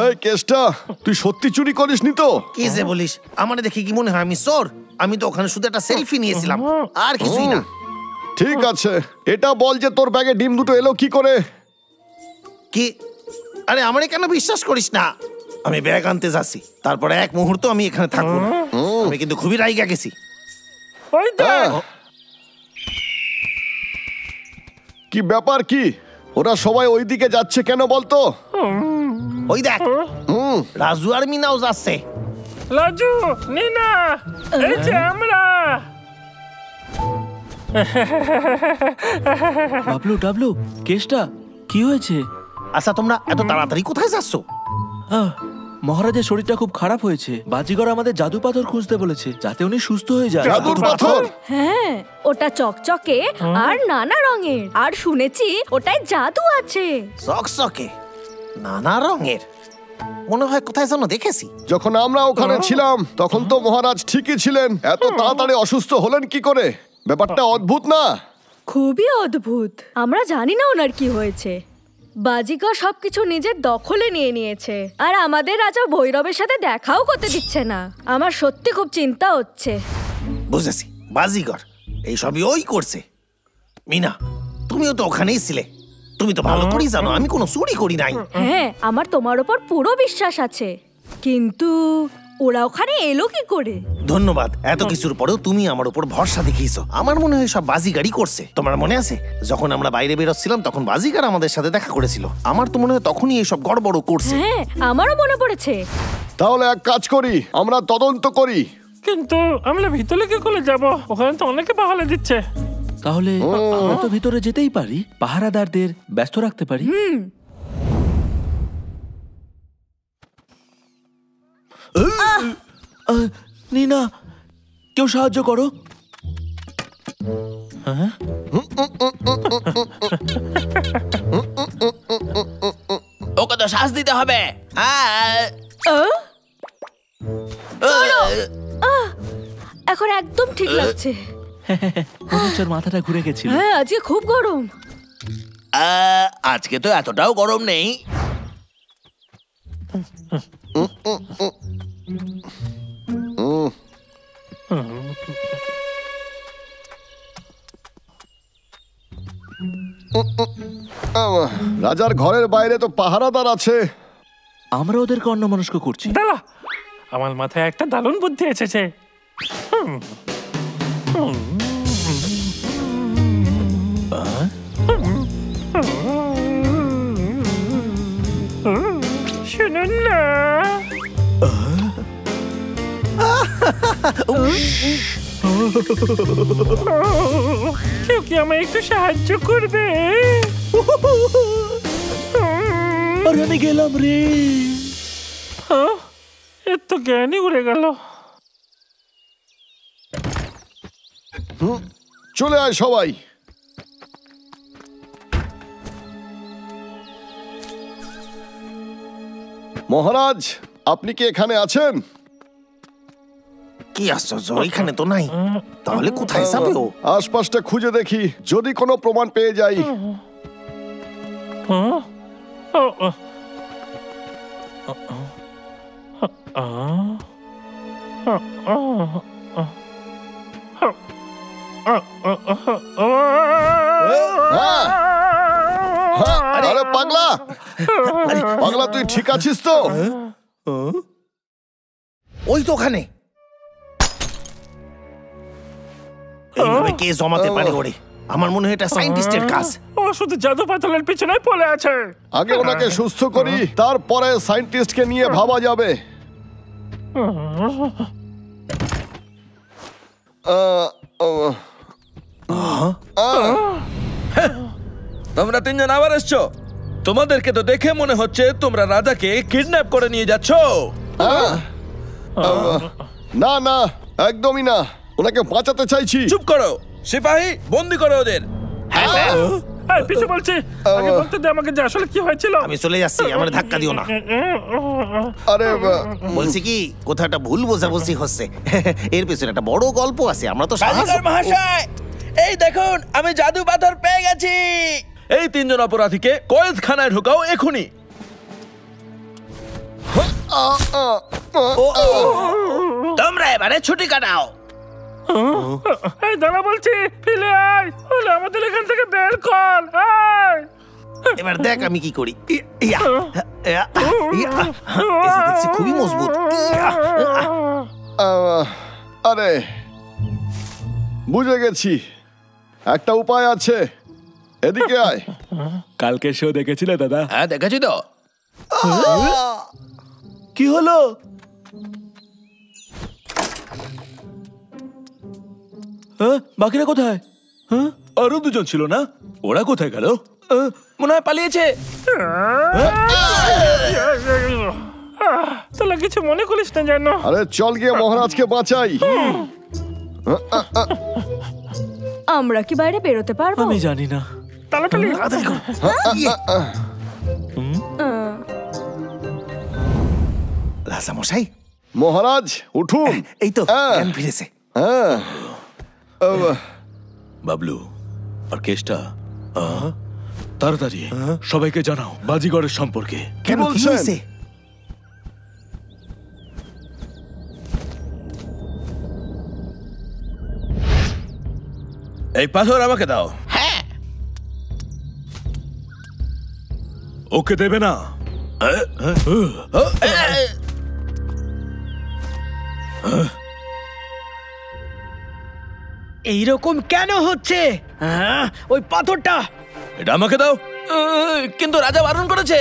এই কেষ্টা, তুই সত্যি চুরি করিসনি তো? কি যে বলিস, আমারে দেখে কি মনে হয় আমি চোর? আমি তো ওখানে শুধু একটা সেলফি নিয়েছিলাম, আর কিছুই না। ঠিক আছে, এটা বল যে তোর ব্যাগে ডিম দুটো এলো কি করে? কি? আরে আমারে কেন বিশ্বাস করিস না? আমি ব্যাগ আনতে যাচ্ছি, তারপরে এক মুহূর্ত আমি এখানে থাকবো না। আমি কিন্তু খুবই রাইগা গেছি। কি ব্যাপার কি? ওরা সবাই ওইদিকে যাচ্ছে কেন বলতো? ওই দেখ, রাজু আর মিনাও যাচ্ছে। রাজু, নিনা, এই যে আমরা। ডাবলু ডাবলু, কেসটা কি হয়েছে? আচ্ছা, তোমরা এত তাড়াতাড়ি কোথায় যাচ্ছ? মহারাজের শরীরটা খুব খারাপ হয়েছে। বাজিগর আমাদের জাদু পাথর খুঁজতে বলেছে, যাতে উনি সুস্থ হয়ে যায়। জাদুর পাথর? হ্যাঁ, ওটা চকচকে আর নানা রঙের, আর শুনেছি ওটায় জাদু আছে। চকচকে নানা রঙের? মনে হয় কোথায় যেন দেখেছি। যখন আমরা ওখানে ছিলাম তখন তো মহারাজ ঠিকই ছিলেন। এত তাড়াতাড়ি অসুস্থ হলেন কি করে? ব্যাপারটা অদ্ভুত না? খুবই অদ্ভুত। আমরা জানি না ওনার কি হয়েছে। বাজিগর সবকিছু নিজের দখলে নিয়ে নিয়েছে, আর আমাদের রাজা ভৈরবের সাথে দেখাও করতে দিচ্ছে না। আমার সত্যি খুব চিন্তা হচ্ছে। বুঝেছি, বাজিগর এই সবই ওই করছে। মিনা, তুমিও তো ওখানেই ছিলে, তুমি তো ভালো করেই জানো আমি কোনো চুরি করি নাই। হ্যাঁ, আমার তোমার ওপর পুরো বিশ্বাস আছে, কিন্তু ওরা ওখানে এলো কি করে? ধন্যবাদ, এত কিছুর পরেও তুমি আমার উপর ভরসা দেখিয়েছো। আমার মনে হয় সব বাজিগারই করছে। তোমার মনে আছে যখন আমরা বাইরে বেরোচ্ছিলাম তখন বাজিগার আমাদের সাথে দেখা করেছিল? আমার তো মনে হয় তখনই এইসব গড়বড় করছে। হ্যাঁ, আমারও মনে পড়েছে। তাহলে এক কাজ করি, আমরা তদন্ত করি। কিন্তু আমরা ভিতরে কি করে যাব? ওখানে তো অনেকে পাহারা দিচ্ছে। তাহলে আমরা তো ভিতরে যেতেই পারি, পাহারাদারদের ব্যস্ত রাখতে পারি। নিনা, কেউ সাহায্য করো। ওকে তো শ্বাস দিতে হবে। এখন একদম ঠিক লাগছে। মাথাটা ঘুরে গেছিল। হ্যাঁ, আজকে খুব গরম। আজকে তো এতটাও গরম নেই। রাজার ঘরের বাইরে তো পাহারাদার আছে। আমরা ওদেরকে অন্যমনস্ক করছি। দাঁড়া, আমার মাথায় একটা দারুণ বুদ্ধি এসেছে। শুনুন না, কেউ কি আমায় একটু সাহায্য করবে? আরে আমি গেলাম রে। এর তো জ্ঞানই উড়ে গেল। চলে আয় সবাই। মহারাজ, আপনি কি এখানে আছেন? কি আশ্চর্য, এখানে তো নাই। তাহলে কোথায় যাবে ও? আশপাশটা খুঁজে দেখি, যদি কোনো প্রমাণ পেয়ে যাই। আরে পাগলা, পাগলা তুই ঠিক আছিস তো? ওই তো ওখানে। এইভাবে কে জমাতে পারে ওরে? আমার মনে হয় এটা সায়েন্টিস্টের কাজ। ও শুধু জাদু পাথরের পিছনে পড়ে আছে। আগে ওনাকে সুস্থ করি, তারপরে সায়েন্টিস্টকে নিয়ে ভাবা যাবে। তোমরা তিনজন আবার এসছো? তোমাদেরকে তো দেখে মনে হচ্ছে তোমরা রাজাকে কিডন্যাপ করে নিয়ে যাচ্ছ। না না, একদমই না, ওনাকে বাঁচাতে চাইছি। চুপ করো সিপাহী, বন্দি করো ওদের। পিছু বলছি, আগে বলতে দে আমাকে যে আসলে কি হয়েছিল। আমি চলে যাচ্ছি, আমার ধাক্কা দিও না। আরে বলছি কি, কোথাও একটা ভুল বোঝাবুঝি হচ্ছে। এর পেছনে একটা বড় গল্প আছে। আমরা তো বাজিগর মহাশয়, এই দেখুন আমি জাদু পাথর পেয়ে গেছি। এই তিনজন অপরাধীকে কয়েদখানায় ঢোকাও এখনই। তোমরা এবারে ছুটি কাটাও। এই দাঁড়া বলছি, ফিরে আয়, হলে আমাদের এখান থেকে বের কর। আয়। এবার দেখ আমি কি করি। ইয়া, ইয়া, ইয়া। এসে দেখছি খুবই মজবুত। ইয়া। আরে বুঝে গেছি, একটা উপায় আছে। এদিকে আয়। কালকে শো দেখেছিলে দাদা? হ্যাঁ দেখেছি তো। কি হলো? বাকিরা কোথায়? আরো দুজন ছিল না, ওরা কোথায় গেল? মনে হয় পালিয়েছে। তাহলে কিছু মনে করিস না যেন। আরে চল গিয়ে মহারাজকে বাঁচাই। আমরা কি বাইরে বেরোতে পারবো? আমি জানি না। তাড়াতাড়ি। রাজা মশাই, মহারাজ উঠুন। এই তো হ্যাঁ। জ্ঞান ফিরেছে। হ্যাঁ। বাবলু আর কেষ্টা, তাড়াতাড়ি সবাইকে জানাও বাজিগরের সম্পর্কে। কেন কি বলছেন? হয়েছে? এই পাথর আমাকে দাও। হ্যাঁ ওকে দেবে না? এইরকম কেন হচ্ছে? ওই পাথরটা এটা আমাকে দাও। কিন্তু রাজা বারণ করেছে।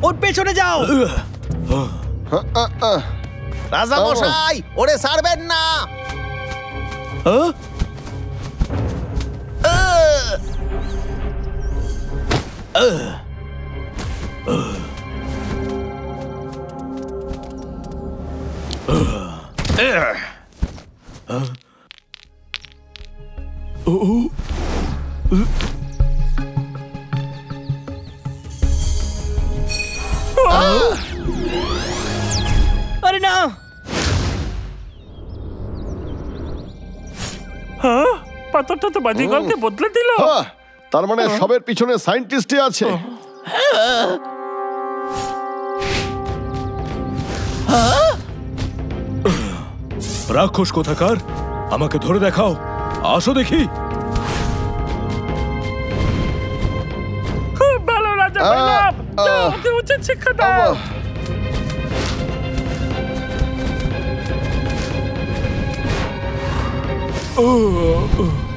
ওর পেছনে যাও। রাজা মশাই, ওরে ছাড়বেন না। আরে না, পাথরটা তো বাজিগরকে বদলে দিল। তার মানে সবের পিছনে সায়েন্টিস্টই আছে। রাক্ষস কোথাকার, আমাকে ধরে দেখাও। আসো দেখি। খুব ভালো রাজা বললাম, ওকে উচিত শিক্ষা দাও।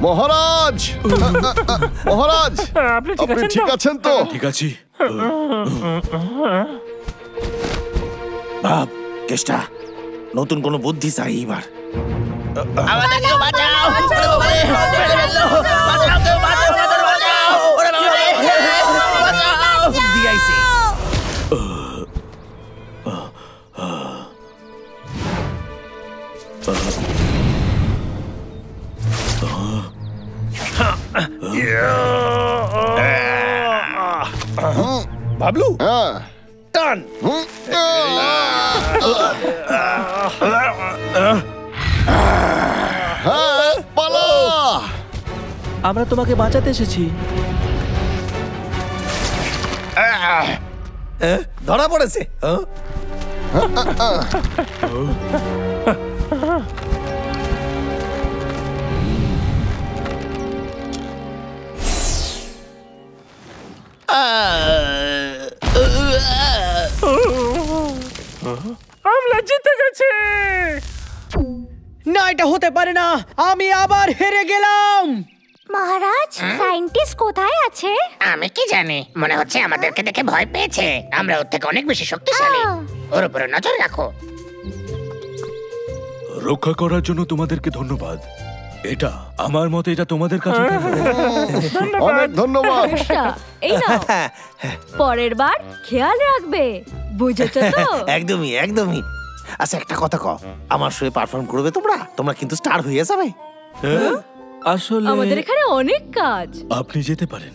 মহারাজ, মহারাজ, আপনি আপনি ঠিক আছেন তো? ঠিক আছি। বাপ, কেষ্টা, নতুন কোনো বুদ্ধি চাই এবার। আমাদেরকে বাঁচাও। ওরে বাবা রে, মেরে ফেললো। বাঁচাও, কেউ বাঁচাও, আমাদের বাঁচাও। ওরে বাবা রে, বাঁচাও। বুদ্ধি আইছে। বাবলু হ্যাঁ। টান। হ্যাঁ, পালা। আমরা তোমাকে বাঁচাতে এসেছি। ধরা পড়েছে। আমরা জিতে গেছি। না, এটা হতে পারে না। আমি আবার হেরে গেলাম। মহারাজ, সায়েন্টিস্ট কোথায় আছে? আমি কি জানি, মনে হচ্ছে আমাদেরকে দেখে ভয় পেয়েছে। আমরা ওর থেকে অনেক বেশি শক্তিশালী। ওর উপরে নজর রাখো। রক্ষা করার জন্য তোমাদেরকে ধন্যবাদ। এটা আমার মতে এটা তোমাদের কাছে অনেক ধন্যবাদ। কেষ্টা, এই নাও। পরের বার খেয়াল রাখবে, বুঝেছো তো? একদমই একদমই। আচ্ছা একটা কথা কও, আমার শোয়ে পারফর্ম করবে তোমরা? তোমরা কিন্তু স্টার হয়ে যাবে। আসলে আমাদের এখানে অনেক কাজ। আপনি যেতে পারেন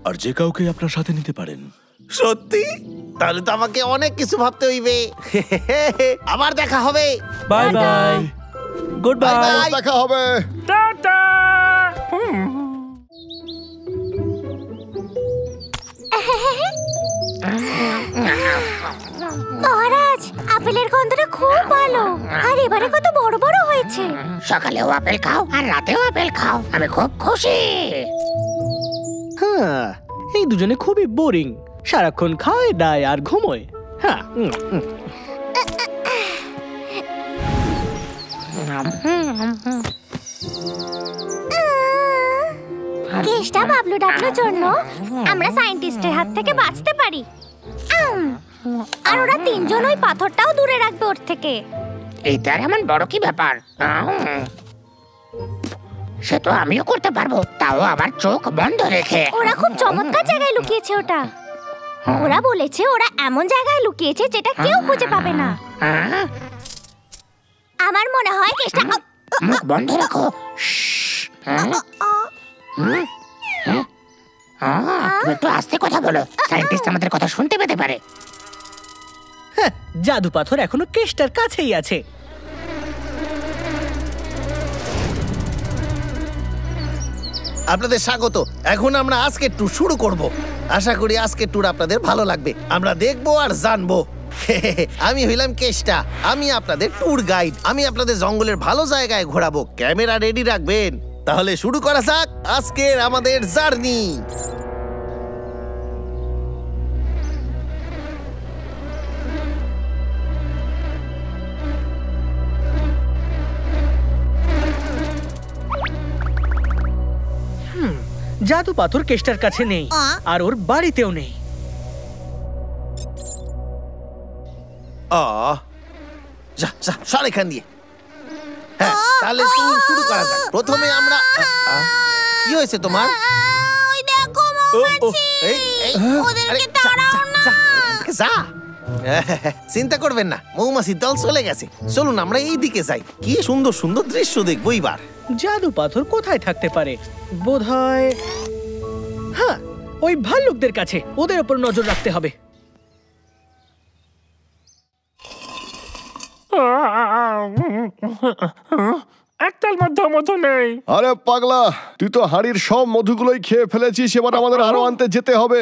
আর যে কাউকে আপনার সাথে নিতে পারেন। সত্যি? তাহলে তো আমাকে অনেক কিছু ভাবতে হইবে। আবার দেখা হবে। Bye bye, good bye. Bye. দেখা হবে। টাটা। মহারাজ, আপেলের গন্ধটা খুব ভালো, আর এবারে কত বড় বড় হয়েছে। সকালেও আপেল খাও আর রাতেও আপেল খাও, আমি খুব খুশি। হ্যাঁ, এই দুজনে খুবই বোরিং, সারাক্ষণ খায় দায় আর ঘুমোয়। হ্যাঁ, কেসটা বাবলু ডাবলুর জন্য আমরা সায়েন্টিস্টের হাত থেকে বাঁচতে পারি। আর ওরা তিনজন ওই পাথরটাও দূরে রাখবে ওর থেকে। এইটা এমন বড় কি ব্যাপার? সে তো আমিও করতে পারবো, তাও আবার চোখ বন্ধ রেখে। ওরা খুব চমৎকার জায়গায় লুকিয়েছে ওটা। ওরা বলেছে ওরা এমন জায়গায় লুকিয়েছে যেটা কেউ খুঁজে পাবে না। আমার মনে হয় কেসটা মুখ বন্ধ রাখো। তুমি একটু আস্তে কথা বলো, সায়েন্টিস্ট আমাদের কথা শুনতে পেতে পারে। হ্যাঁ, জাদু পাথর এখনো কেসটার কাছেই আছে। আপনাদের স্বাগত। এখন আমরা আজকের ট্যুর শুরু করব। আশা করি আজকের ট্যুর আপনাদের ভালো লাগবে। আমরা দেখবো আর জানবো। আমি হইলাম কেষ্টা, আমি আপনাদের ট্যুর গাইড। আমি আপনাদের জঙ্গলের ভালো জায়গায় ঘোরাবো। ক্যামেরা রেডি রাখবেন। তাহলে শুরু করা যাক আজকের আমাদের জার্নি। জাদু পাথর কেষ্টার কাছে নেই, আর ওর বাড়িতেও নেই। যা যা সর এখান দিয়ে। হ্যাঁ, তাহলে শুরু করা যাক। প্রথমে আমরা কি হয়েছে তোমার? ওই দেখো মৌমাছি, ওদেরকে তাড়াও না। যা, চিন্তা করবেন না, মৌমাছির দল চলে গেছে। চলুন আমরা এই দিকে যাই, কি সুন্দর সুন্দর দৃশ্য দেখবো এবার। জাদু পাথর কোথায় থাকতে পারে? বোধহয় হ্যাঁ, ওই ভাল্লুকদের কাছে। ওদের উপর নজর রাখতে হবে। একটার মধ্যে মধু নেই। আরে পাগলা, তুই তো হাড়ির সব মধুগুলোই খেয়ে ফেলেছিস, এবার আমাদের আরো আনতে যেতে হবে।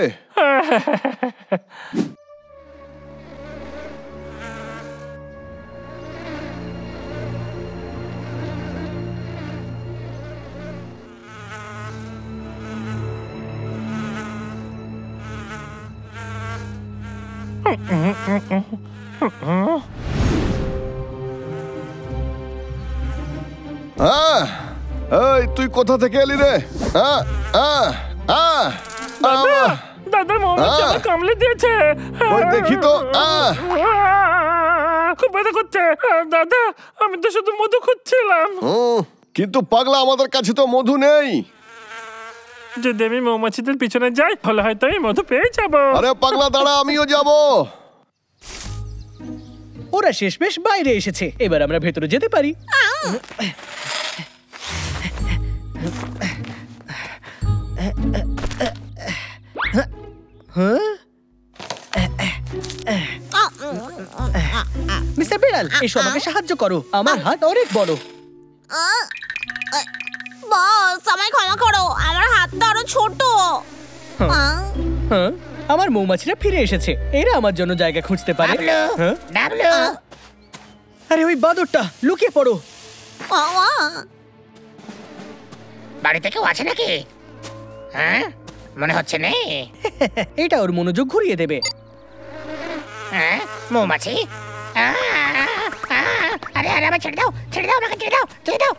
এই তুই কোথা থেকে এলি রে? দাদা, মৌমাছি আমার কামড়ে দিয়েছে। ওই দেখি তো। খুব ব্যথা করছে। দাদা, আমি তো শুধু মধু খুঁজছিলাম। কিন্তু পাগলা, আমাদের কাছে তো মধু নেই। যদি আমি মৌমাছিদের পিছনে যাই তাহলে হয়তো আমি মধু পেয়ে যাবো। আরে পাগলা দাঁড়া, আমিও যাব। ওরা শেষমেশ বাইরে এসেছে, এবার আমরা ভেতরে যেতে পারি। মিস্টার বিড়াল, এসো আমাকে সাহায্য করো। আমার হাত অনেক বড়। বস, আমায় ক্ষমা করো, আমার হাতটা আরো ছোট। হ্যাঁ, আমার মৌমাছিরা ফিরে এসেছে। এরা আমার জন্য জায়গা খুঁজতে পারে। আরে ওই বাদরটা, লুকিয়ে পড়ো। বাড়িতে কেউ আছে নাকি? হ্যাঁ, মনে হচ্ছে নেই। এটা ওর মনোযোগ ঘুরিয়ে দেবে। হ্যাঁ, মৌমাছি। আরে আরে, আমাকে ছেড়ে দাও, ছেড়ে দাও, আমাকে ছেড়ে দাও, ছেড়ে দাও।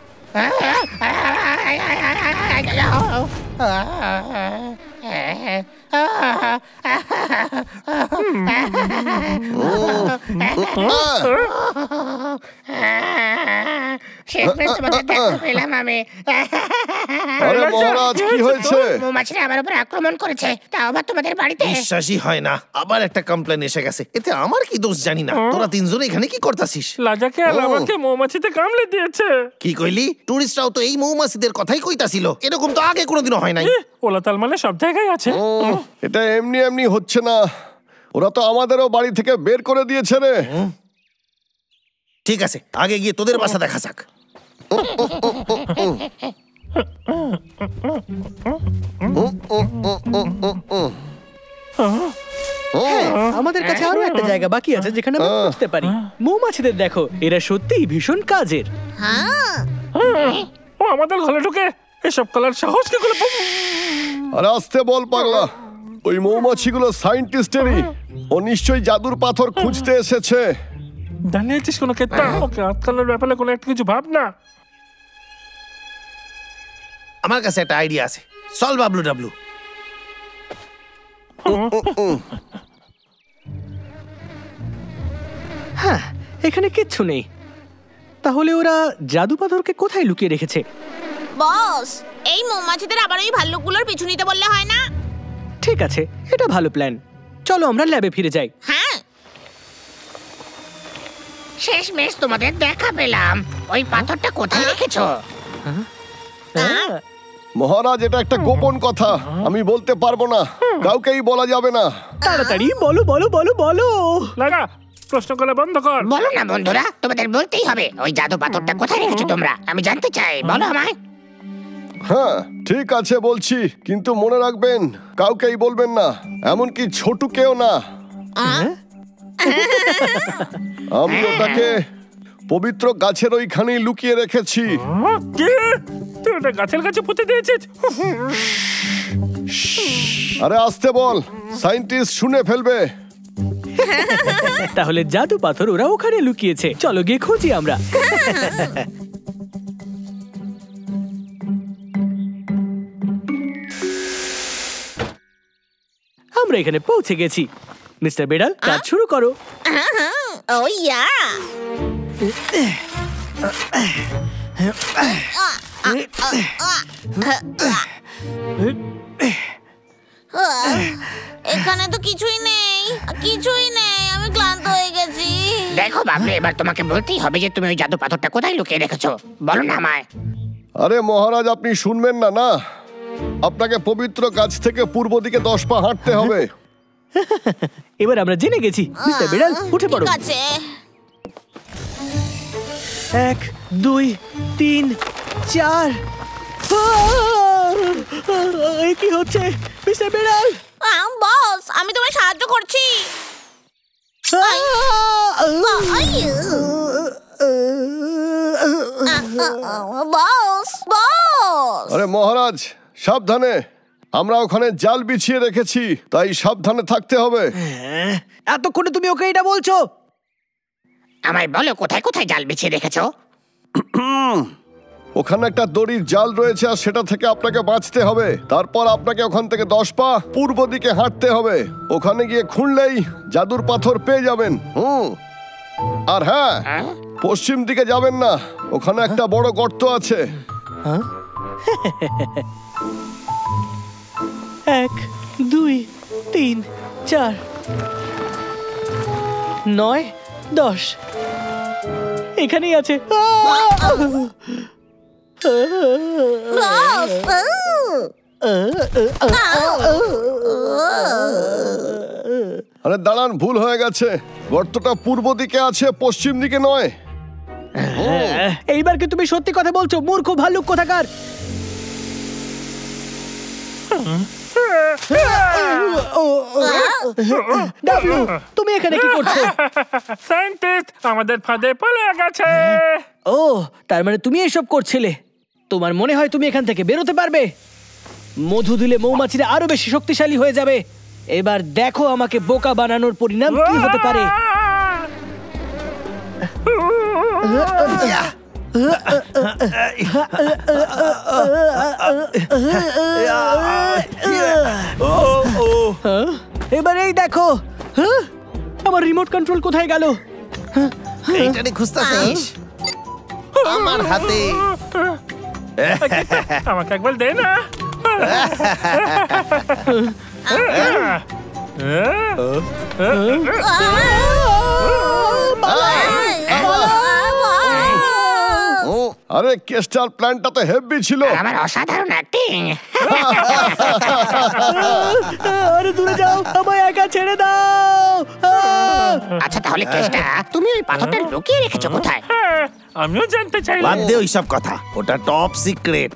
আরে মহারাজ, কি হয়েছে? মৌমাছিরা আমার উপর আক্রমণ করেছে, তাও আবার তোমাদের বাড়িতে। বিশ্বাসই হয় না, আবার একটা কমপ্লেন এসে গেছে। এতে আমার কি দোষ জানি না। তোরা তিনজন এখানে কি করতাছিস? লাজাকে আর আমাকে মৌমাছিতে কামড়ে দিয়েছে। কি কইলি? টুরিস্টরাও তো এই মৌমাছিদের কথাই কইতাছিল। এরকম তো আগে কোনোদিনও হয় নাই। ওলাতাল মানে সব জায়গায় আছে। এটা এমনি এমনি হচ্ছে না, ওরা তো আমাদেরও বাড়ি থেকে বের করে দিয়েছে রে। ঠিক আছে, আগে গিয়ে তোদের বাসা দেখা যাক। আমাদের কাছে আরো একটা জায়গা বাকি আছে যেখানে আমরা খুঁজতে পারি। মৌমাছিদের দেখো, এরা সত্যিই ভীষণ কাজের। ও আমাদের ঘরে ঢুকে এসব কলার সাহস কি করে? আরে আস্তে বল পাগলা, ওই মৌমাছিগুলো সায়েন্টিস্টেরই। ও নিশ্চয়ই জাদুর পাথর খুঁজতে এসেছে। জানিয়েছিস কোনো ক্ষেত্রে ওকে আটকানোর ব্যাপারে কোনো একটা কিছু ভাব না। আমার কাছে একটা আইডিয়া আছে, চল বাবলু ডাবলু। হ্যাঁ, এখানে কিচ্ছু নেই। তাহলে ওরা জাদু পাথরকে কোথায় লুকিয়ে রেখেছে? বস, এই মৌমাছিদের আবার ওই ভাল্লুকগুলোর পিছু নিতে বললে হয় না? ঠিক আছে, এটা ভালো প্ল্যান। চলো আমরা ল্যাবে ফিরে যাই। হ্যাঁ, শেষমেশ তোমাদের দেখা পেলাম। ওই পাথরটা কোথায় রেখেছো? মহারাজ, এটা একটা গোপন কথা, আমি বলতে পারবো না, কাউকেই বলা যাবে না। তাড়াতাড়ি বলো বলো বলো বলো। লাগা, প্রশ্ন করা বন্ধ কর। বলো না বন্ধুরা, তোমাদের বলতেই হবে। ওই জাদু পাথরটা কোথায় রেখেছো তোমরা? আমি জানতে চাই, বলো আমায়। হ্যাঁ ঠিক আছে বলছি, কিন্তু মনে রাখবেন কাউকেই বলবেন না, এমনকি ছোটুকেও না। আমি ওটাকে পবিত্র গাছের ওইখানেই লুকিয়ে রেখেছি। কি? তুই ওটা গাছের কাছে পুঁতে দিয়েছিস? আরে আস্তে বল, সায়েন্টিস্ট শুনে ফেলবে। তাহলে জাদু পাথর ওরা ওখানে লুকিয়েছে, চলো গিয়ে খুঁজি আমরা। আমরা এখানে পৌঁছে গেছি। মিস্টার বেড়াল, কাজ শুরু করো। ও ইয়া, এখানে তো কিছুই নেই, কিছুই নেই। আমি ক্লান্ত হয়ে গেছি। দেখো বাবলু, এবার তোমাকে বলতেই হবে যে তুমি ওই জাদু পাথরটা কোথায় লুকিয়ে রেখেছো। বলো না আমায়। আরে মহারাজ, আপনি শুনবেন না? না, আপনাকে পবিত্র গাছ থেকে পূর্ব দিকে 10 পা হাঁটতে হবে। এবার আমরা জেনে গেছি। মিস্টার বেড়াল, উঠে পড়ো। ঠিক আছে। 1 2 3 4। এই কি হচ্ছে মিস্টার বেড়াল? বস, আমি তোমায় সাহায্য করছি। বস, বস। আরে মহারাজ সাবধানে, আমরা ওখানে জাল বিছিয়ে রেখেছি, তাই সাবধানে থাকতে হবে। এতক্ষণে তুমি ওকে এটা বলছো? আমায় বলো কোথায় কোথায় জাল বিছিয়ে রেখেছো। ওখানে একটা দড়ির জাল রয়েছে, আর সেটা থেকে আপনাকে বাঁচতে হবে। তারপর আপনাকে ওখান থেকে 10 পা পূর্ব দিকে হাঁটতে হবে। ওখানে গিয়ে খুঁড়লেই জাদুর পাথর পেয়ে যাবেন। আর হ্যাঁ, পশ্চিম দিকে যাবেন না, ওখানে একটা বড় গর্ত আছে। 1 2 3 4 9 10 এখানেই আছে। আরে দাঁড়ান, ভুল হয়ে গেছে, গর্তটা পূর্ব দিকে আছে, পশ্চিম দিকে নয়। এইবার কি তুমি সত্যি কথা বলছো, মূর্খ ভাল্লুক কোথাকার? ডাবলু, তুমি এখানে কি করছো? সায়েন্টিস্ট আমাদের ফাঁদে পড়ে গেছে। ও, তার মানে তুমি এসব করছিলে। তোমার মনে হয় তুমি এখান থেকে বেরোতে পারবে? মধু দিলে মৌমাছিরা আরো বেশি শক্তিশালী হয়ে যাবে। এবার দেখো আমাকে বোকা বানানোর পরিণাম কি হতে পারে। এবার এই দেখো, আমার রিমোট কন্ট্রোল কোথায় গেল? এইটারে খুঁজতেছিস? আমার হাতে। আমাকে একবার দে না। আরে কেস্টার প্ল্যানটা তো হেভি ছিল। আমার অসাধারণ অ্যাক্টিং। আরে দূরে যাও, আমায় একা ছেড়ে দাও। আচ্ছা তাহলে কেষ্টা, তুমি ওই পাথরটা লুকিয়ে রেখেছো কোথায়? আমিও জানতে চাই। বাদ দে ওইসব কথা, ওটা টপ সিক্রেট।